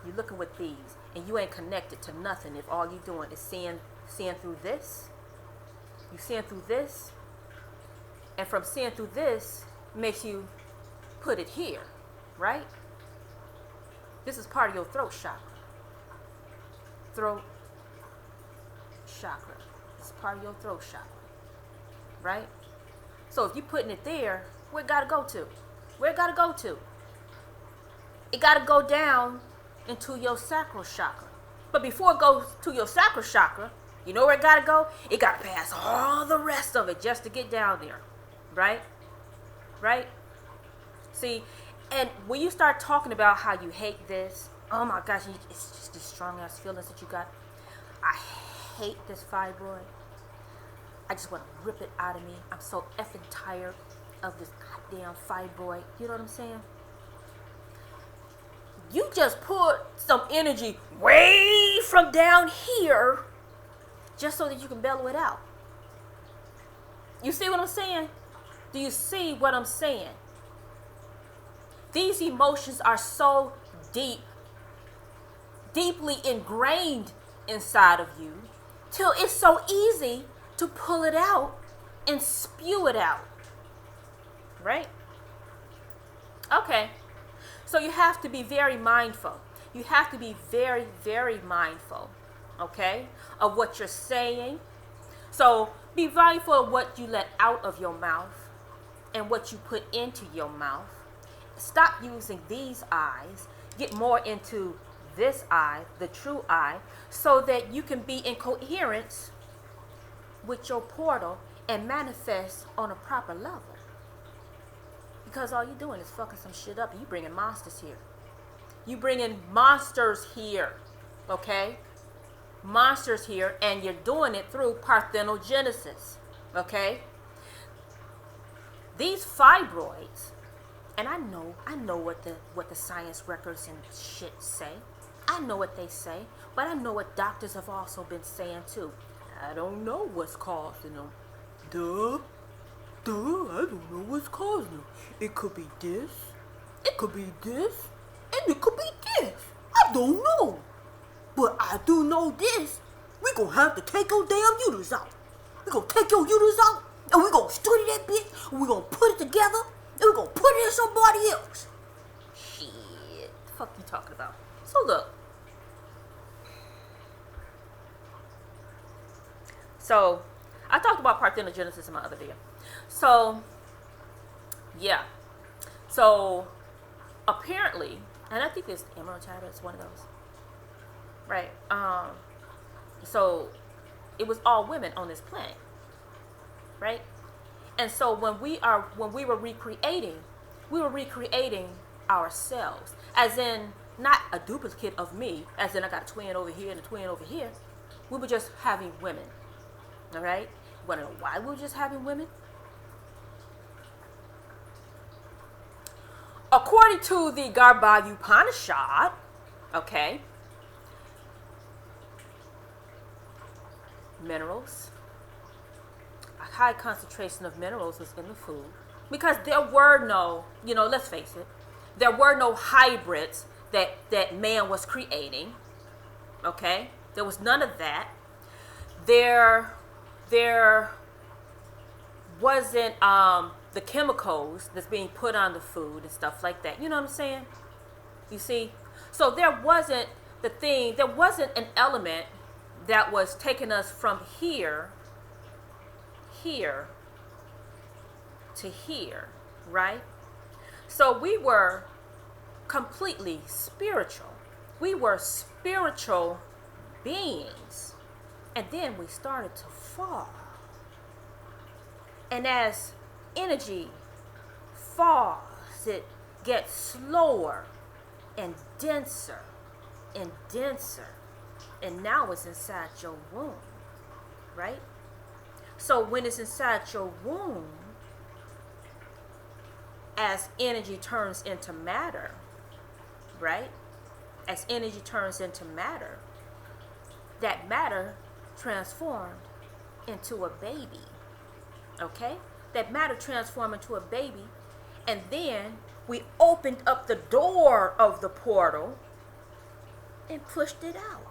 You're looking with these, and you ain't connected to nothing if all you're doing is seeing through this. You seeing through this, and from seeing through this makes you put it here, right? This is part of your throat chakra. Throat chakra. This is part of your throat chakra, right? So if you're putting it there, where it gotta go to? Where it gotta go to? It gotta go down into your sacral chakra. But before it goes to your sacral chakra, you know where it gotta go? It gotta pass all the rest of it just to get down there, right? Right? See, and when you start talking about how you hate this, oh my gosh, it's just these strong ass feelings that you got. I hate this fibroid. I just want to rip it out of me. I'm so effing tired of this goddamn fibroid. You know what I'm saying? You just put some energy way from down here just so that you can bellow it out. You see what I'm saying? Do you see what I'm saying? These emotions are so deeply ingrained inside of you till it's so easy to pull it out and spew it out. Right? Okay. So you have to be very mindful. You have to be very, very mindful, okay, of what you're saying. So be mindful of what you let out of your mouth and what you put into your mouth. Stop using these eyes. Get more into this I, the true I, so that you can be in coherence with your portal and manifest on a proper level. Because all you're doing is fucking some shit up, and you bringing monsters here. You bringing monsters here, okay? Monsters here, and you're doing it through parthenogenesis, okay? These fibroids, and I know what the science records and shit say. I know what they say, but I know what doctors have also been saying too. I don't know what's causing them. I don't know what's causing them. It could be this, it could be this, and it could be this. I don't know. But I do know this. We're going to have to take your damn uterus out. We're going to take your uterus out, and we're going to study that bitch, and we're going to put it together, and we're going to put it in somebody else. Shit. The fuck you talking about? So look. So, I talked about parthenogenesis in my other video. So, yeah. So, apparently, and I think it's Emerald Tablet, it's one of those. Right. So, it was all women on this planet. Right? And so when we were recreating ourselves. As in, not a duplicate of me, as in I got a twin over here and a twin over here. We were just having women. Alright? You want to know why we were just having women? According to the Garbha Upanishad, okay, minerals, a high concentration of minerals was in the food. Because there were no, let's face it, there were no hybrids that man was creating. Okay? There was none of that. There wasn't the chemicals that's being put on the food and stuff like that. You know what I'm saying? You see? So there wasn't an element that was taking us from here to here, right? So we were completely spiritual. We were spiritual beings. And then we started to fall. And as energy falls, it gets slower and denser and denser. And now it's inside your womb, right? So when it's inside your womb, as energy turns into matter, right? As energy turns into matter, that matter transformed into a baby, okay? That matter transformed into a baby, and then we opened up the door of the portal and pushed it out.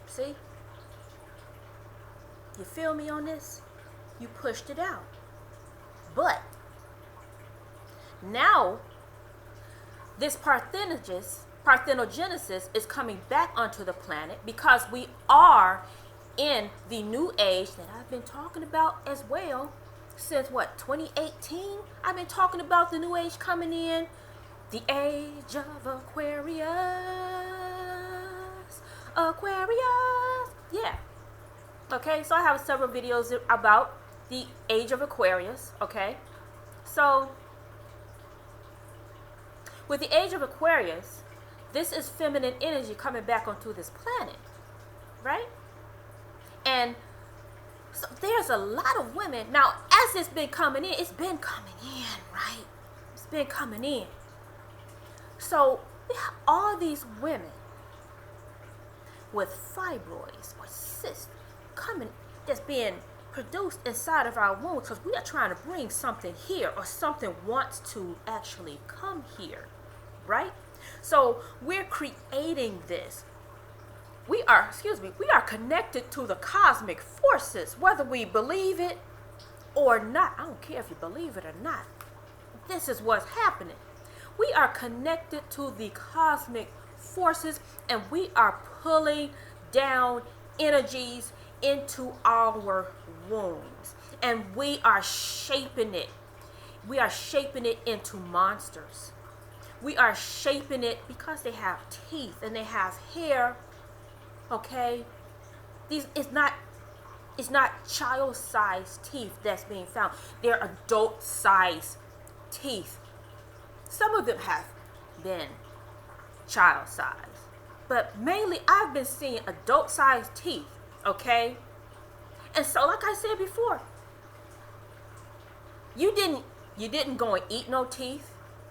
See? You feel me on this? You pushed it out. But now this parthenogenesis is coming back onto the planet because we are in the new age that I've been talking about as well since 2018. I've been talking about the new age coming in, the age of Aquarius. Yeah. Okay, so I have several videos about the age of Aquarius. Okay, so with the age of Aquarius, this is feminine energy coming back onto this planet, right? And so there's a lot of women. Now, as it's been coming in, right? It's been coming in. So we have all these women with fibroids or cysts coming, that's being produced inside of our womb because we are trying to bring something here, or something wants to actually come here, right? So we're creating this. We are connected to the cosmic forces, whether we believe it or not. I don't care if you believe it or not. This is what's happening. We are connected to the cosmic forces, and we are pulling down energies into our wombs, and we are shaping it. We are shaping it into monsters. We are shaping it because they have teeth and they have hair. Okay? It's not child-sized teeth that's being found. They're adult-sized teeth. Some of them have been child-sized. But mainly I've been seeing adult-sized teeth. Okay? And so like I said before, you didn't go and eat no teeth.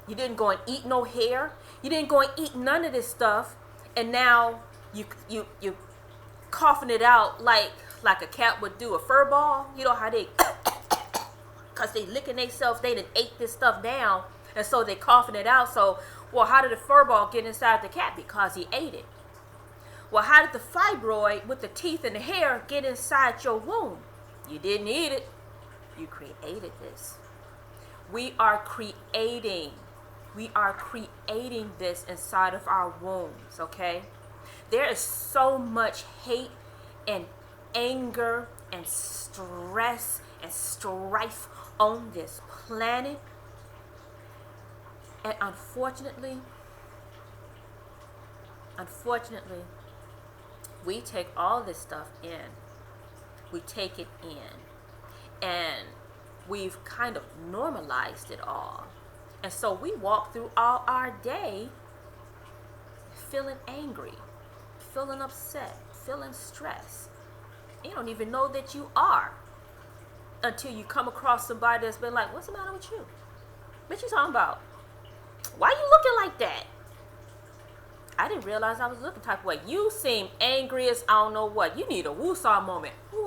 You didn't go and eat no hair. You didn't go and eat none of this stuff. And now you coughing it out like a cat would do a fur ball. You know how they, because they licking themselves, they done ate this stuff down. And so they coughing it out. So, well, how did the fur ball get inside the cat? Because he ate it. Well, how did the fibroid with the teeth and the hair get inside your womb? You didn't eat it. You created this. We are creating this inside of our wombs, okay? There is so much hate and anger and stress and strife on this planet. And unfortunately, we take all this stuff in. We take it in. And we've kind of normalized it all. And so we walk through all our day feeling angry, feeling upset, feeling stressed. You don't even know that you are until you come across somebody that's been like, what's the matter with you? What you talking about? Why you looking like that? I didn't realize I was looking type of way. You seem angry as I don't know what. You need a woo-saw moment. Ooh.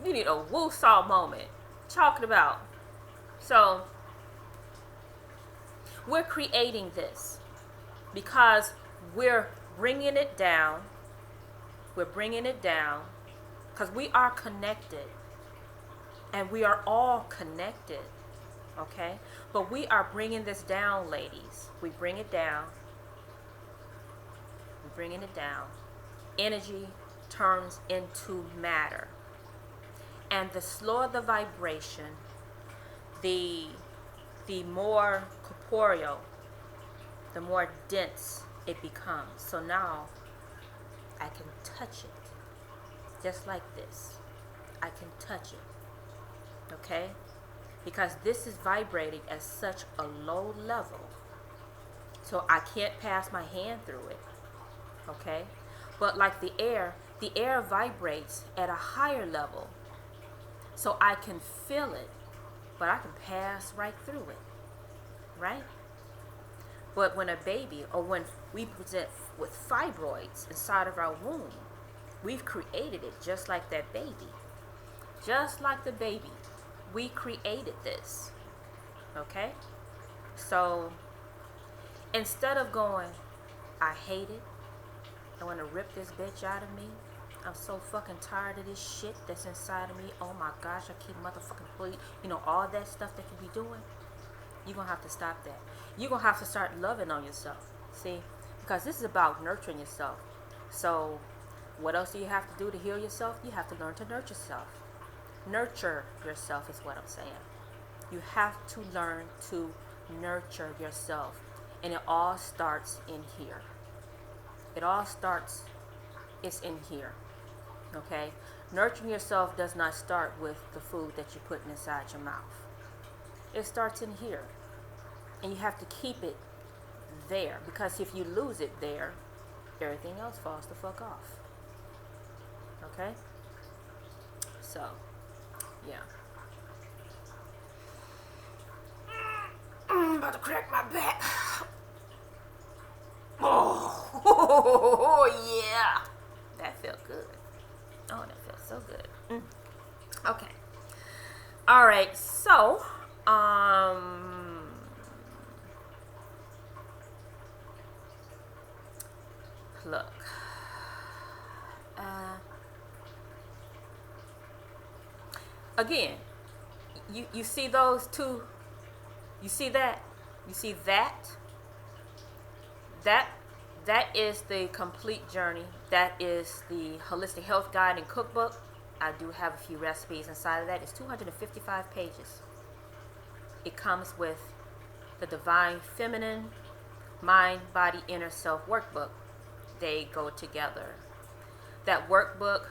You need a woo-saw moment. Talking about. So, we're creating this because we're bringing it down. We're bringing it down because we are connected. And we are all connected. Okay? But we are bringing this down, ladies. We bring it down. We're bringing it down. Energy turns into matter. And the slower the vibration, the more corporeal, the more dense it becomes. So now I can touch it. Just like this. I can touch it. Okay? Because this is vibrating at such a low level. So I can't pass my hand through it. Okay? But like the air vibrates at a higher level. So I can feel it, but I can pass right through it. Right? But when a baby, or when we present with fibroids inside of our womb, we've created it just like that baby. Just like the baby. We created this. Okay? So, instead of going, I hate it, I want to rip this bitch out of me, I'm so fucking tired of this shit that's inside of me, oh my gosh, I keep motherfucking bleeding, you know, all that stuff that you be doing, you're going to have to stop that. You're going to have to start loving on yourself. See? Because this is about nurturing yourself. So, what else do you have to do to heal yourself? You have to learn to nurture yourself. Nurture yourself is what I'm saying. You have to learn to nurture yourself. And it all starts in here. It all starts, it's in here. Okay? Nurturing yourself does not start with the food that you're putting inside your mouth. It starts in here. And you have to keep it there. Because if you lose it there, everything else falls the fuck off. Okay? So, yeah. I'm about to crack my back. Oh, yeah. That felt good. Oh, that felt so good. Okay. All right. So, look. Again, you see those two? You see that? You see that? That is the complete journey. That is the Holistic Health Guide and Cookbook. I do have a few recipes inside of that. It's 255 pages. It comes with the Divine Feminine Mind, Body, Inner Self workbook. They go together. That workbook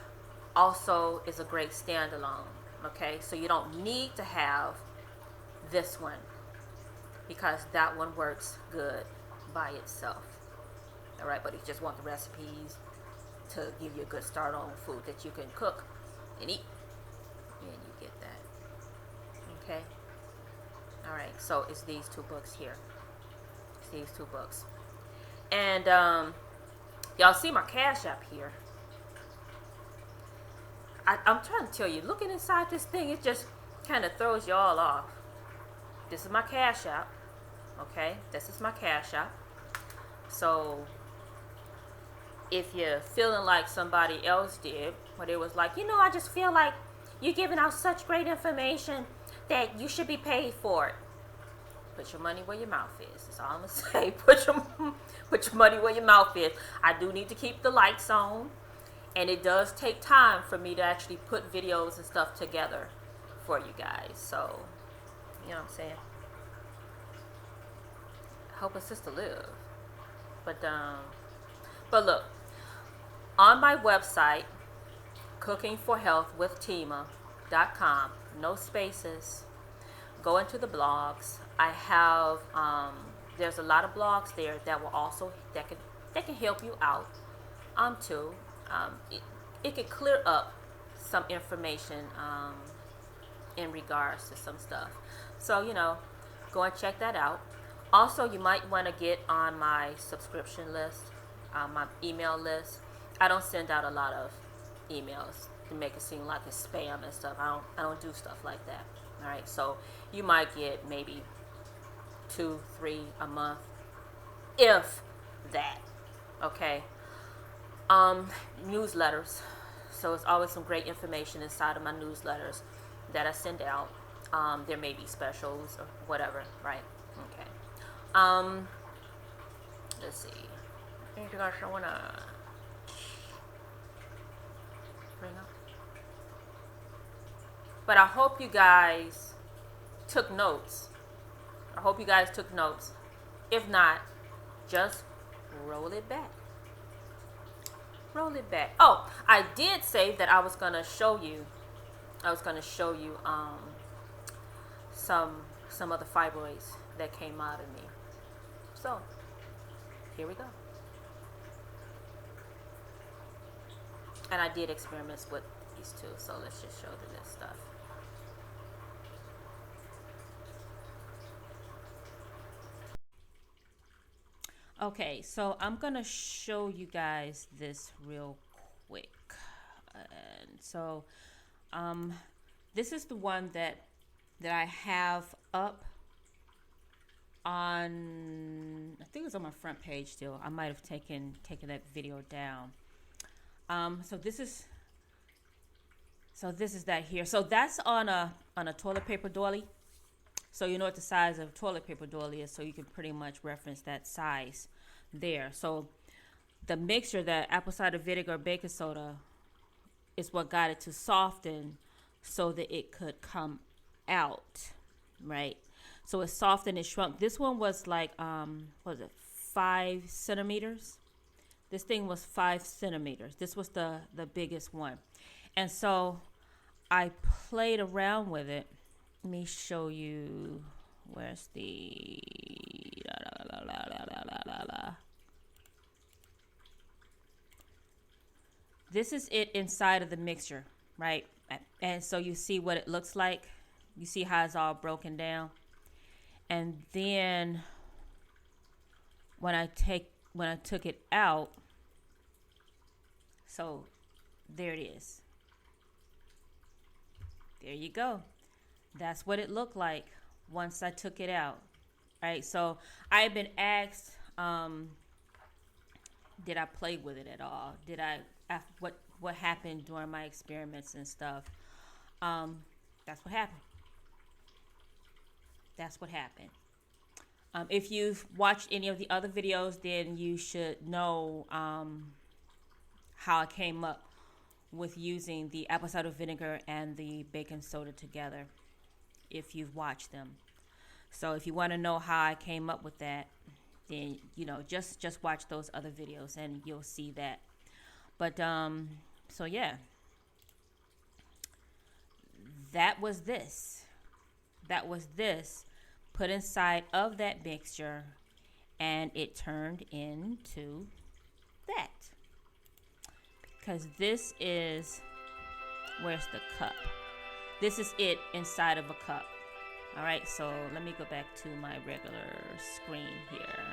also is a great standalone. Okay, so you don't need to have this one because that one works good by itself. All right, but if you just want the recipes to give you a good start on food that you can cook and eat, and you get that. Okay. All right, so it's these two books here. It's these two books. And y'all see my Cash App here. I'm trying to tell you, looking inside this thing, it just kind of throws you all off. This is my Cash App. Okay, this is my Cash App. So if you're feeling like somebody else did, where it was like, I just feel like you're giving out such great information that you should be paid for it. Put your money where your mouth is. That's all I'm going to say. Put your money where your mouth is. I do need to keep the lights on. And it does take time for me to actually put videos and stuff together for you guys. So, you know what I'm saying? Help a sister live. But look, on my website, cookingforhealthwithtimah.com, no spaces, go into the blogs. I have there's a lot of blogs there that will also that can help you out too. It could clear up some information in regards to some stuff. So go and check that out. Also, you might want to get on my subscription list, my email list. I don't send out a lot of emails to make it seem like it's spam and stuff. I don't do stuff like that. All right, so you might get maybe 2-3 a month, if that. Okay. Newsletters. So it's always some great information inside of my newsletters that I send out. There may be specials or whatever, right? Okay. Let's see. Anything else I wanna bring up? But I hope you guys took notes. If not, just roll it back. Oh, I did say that I was gonna show you some of the fibroids that came out of me. So here we go. And I did experiments with these two, so let's just show them this stuff. Okay, so I'm gonna show you guys this real quick. And so this is the one that I have up on, I think it's on my front page still. I might have taken that video down. So this is that here. So that's on a toilet paper doily. So you know what the size of toilet paper doily is, so you can pretty much reference that size there. So the mixture, that apple cider vinegar, baking soda, is what got it to soften so that it could come out, right? So it softened, it shrunk. This one was like, what was it, 5 centimeters? This thing was 5 centimeters. This was the biggest one. And so I played around with it. Let me show you. Where's the This is it inside of the mixture, right? And so you see what it looks like. You see how it's all broken down. And then when I took it out, so there it is. There you go. That's what it looked like once I took it out. Right? So I've been asked, did I play with it at all? What happened during my experiments and stuff? That's what happened. If you've watched any of the other videos, then you should know how I came up with using the apple cider vinegar and the baking soda together, if you've watched them. So if you want to know how I came up with that, then just watch those other videos and you'll see that. But so yeah, that was this put inside of that mixture, and it turned into that. Because this is, where's the cup? This is it inside of a cup. All right, so let me go back to my regular screen here.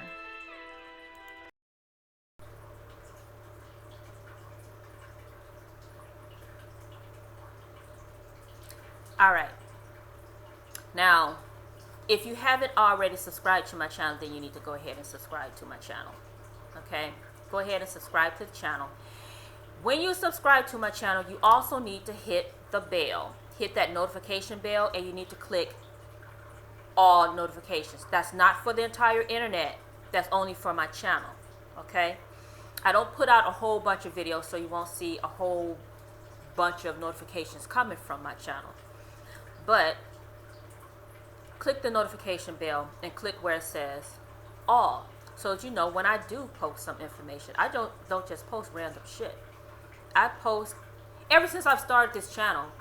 All right. Now, if you haven't already subscribed to my channel, then you need to go ahead and subscribe to my channel. Okay? Go ahead and subscribe to the channel. When you subscribe to my channel, you also need to hit the bell. Hit that notification bell, and you need to click all notifications. That's not for the entire internet. That's only for my channel. Okay? I don't put out a whole bunch of videos, so you won't see a whole bunch of notifications coming from my channel. But click the notification bell and click where it says all, so that you know when I do post some information. I don't just post random shit. I post, ever since I've started this channel,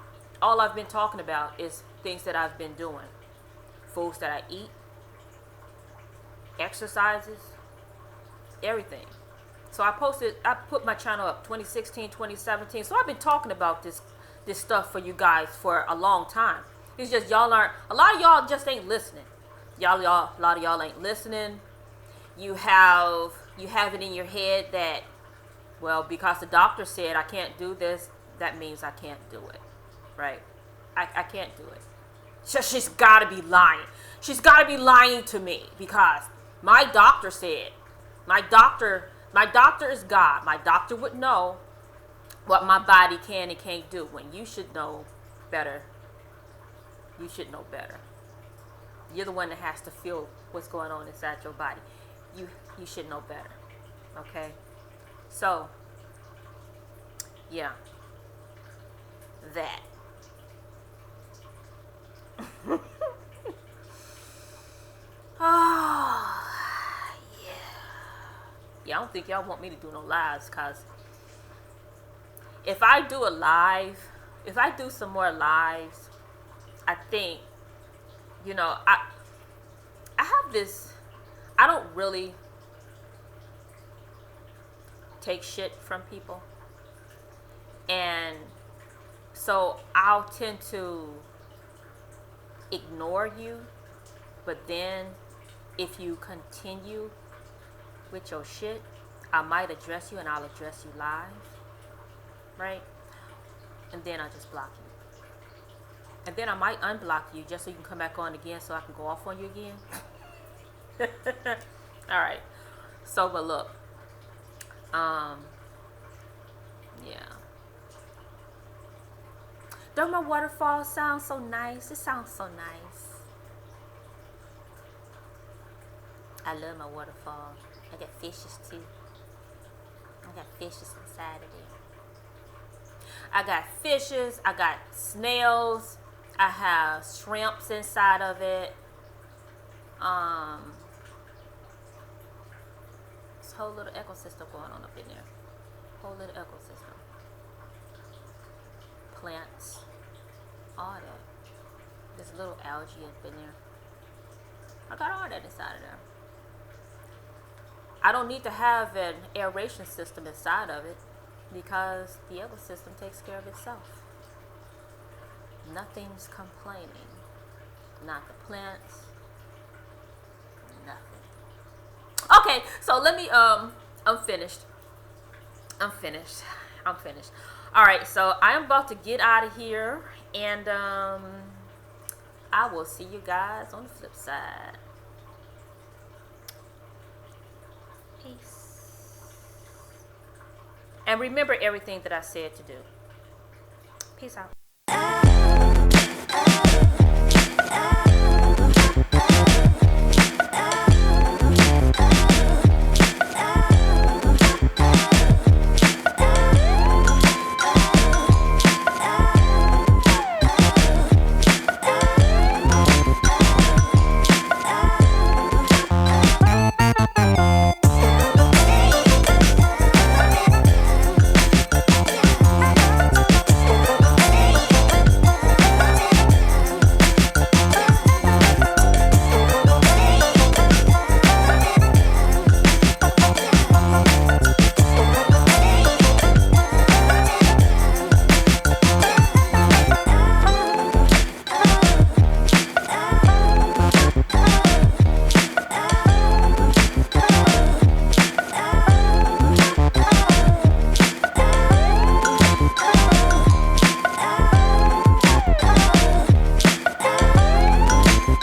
all I've been talking about is things that I've been doing. Foods that I eat, exercises, everything. So I put my channel up 2016, 2017. So I've been talking about this stuff for you guys for a long time. It's just a lot of y'all just ain't listening. A lot of y'all ain't listening. You have it in your head that, well, because the doctor said I can't do this, that means I can't do it, right? I can't do it. She's got to be lying. She's got to be lying to me, because my doctor said, my doctor is God. My doctor would know what my body can and can't do, when you should know better. You should know better. You're the one that has to feel what's going on inside your body. You should know better. Okay? So, yeah. That. Oh, yeah. Yeah, I don't think y'all want me to do no lives, because if I do a live, if I do some more lives, I think, I have this, I don't really take shit from people. And so I'll tend to ignore you. But then if you continue with your shit, I might address you, and I'll address you live. Right? And then I'll just block you. And then I might unblock you just so you can come back on again, so I can go off on you again. All right. So, but look. Yeah. Don't my waterfall sound so nice? It sounds so nice. I love my waterfall. I got fishes too. I got fishes inside of there. I got fishes. I got snails. I have shrimps inside of it. This whole little ecosystem going on up in there. Whole little ecosystem. Plants. All that. There's little algae up in there. I got all that inside of there. I don't need to have an aeration system inside of it, because the ecosystem takes care of itself. Nothing's complaining. Not the plants. Nothing. Okay, so let me, I'm finished. Alright, so I am about to get out of here, and I will see you guys on the flip side. Peace. And remember everything that I said to do. Peace out.